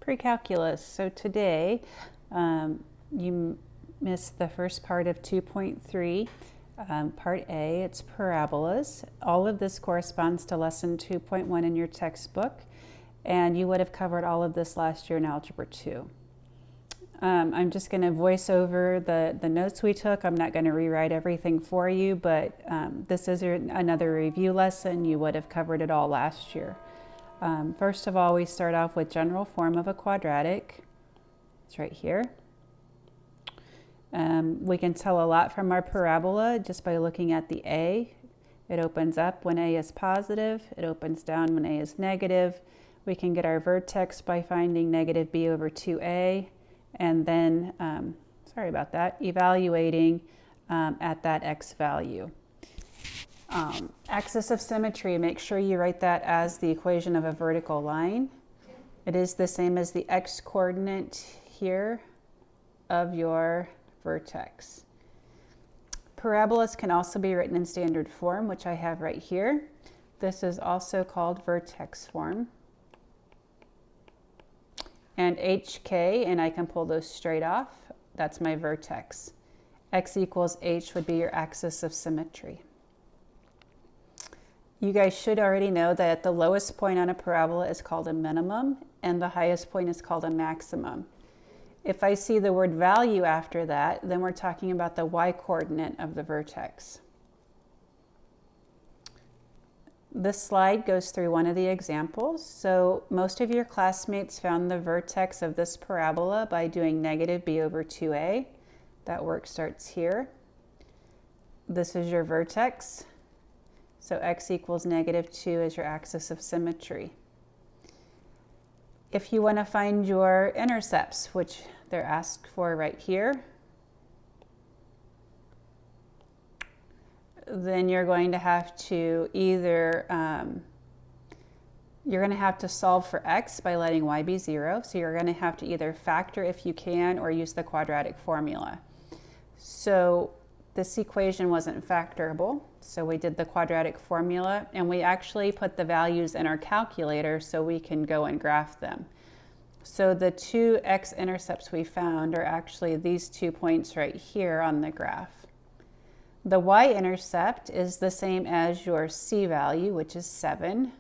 Pre-calculus. So today you missed the first part of 2.3, part A. It's parabolas. All of this corresponds to lesson 2.1 in your textbook, and you would have covered all of this last year in Algebra 2. I'm just going to voice over the notes we took. I'm not going to rewrite everything for you, but this is another review lesson. You would have covered it all last year. First of all, we start off with general form of a quadratic. It's right here. We can tell a lot from our parabola just by looking at the A. It opens up when A is positive. It opens down when A is negative. We can get our vertex by finding negative b over 2a, and then, sorry about that, evaluating at that x value. Axis of symmetry, make sure you write that as the equation of a vertical line. It is the same as the x coordinate here of your vertex. Parabolas can also be written in standard form, which I have right here. This is also called vertex form. And HK, and I can pull those straight off, that's my vertex. X equals H would be your axis of symmetry. You guys should already know that the lowest point on a parabola is called a minimum, and the highest point is called a maximum. If I see the word value after that, then we're talking about the y-coordinate of the vertex. This slide goes through one of the examples. So most of your classmates found the vertex of this parabola by doing negative b over 2a. That work starts here. This is your vertex. So x equals negative 2 is your axis of symmetry. If you want to find your intercepts, which they're asked for right here, then you're going to have to either, you're going to have to solve for x by letting y be 0. So you're going to have to either factor if you can or use the quadratic formula. So this equation wasn't factorable, so we did the quadratic formula, and we actually put the values in our calculator so we can go and graph them. So the two x-intercepts we found are actually these 2 points right here on the graph. The y-intercept is the same as your c value, which is 7.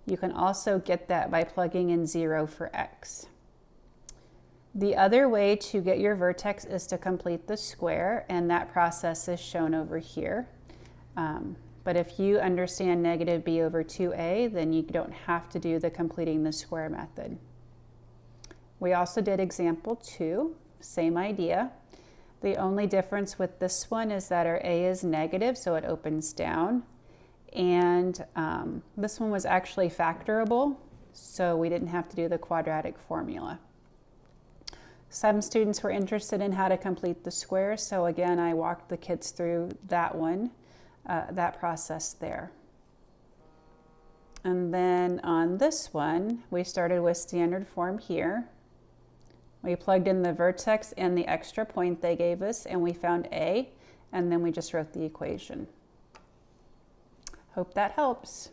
You can also get that by plugging in 0 for x. The other way to get your vertex is to complete the square, and that process is shown over here. But if you understand negative b over 2a, then you don't have to do the completing the square method. We also did example 2, same idea. The only difference with this one is that our a is negative, so it opens down. And this one was actually factorable, so we didn't have to do the quadratic formula. Some students were interested in how to complete the square, so again, I walked the kids through that one, that process there. And then on this one, we started with standard form here. We plugged in the vertex and the extra point they gave us, and we found a, and then we just wrote the equation. Hope that helps.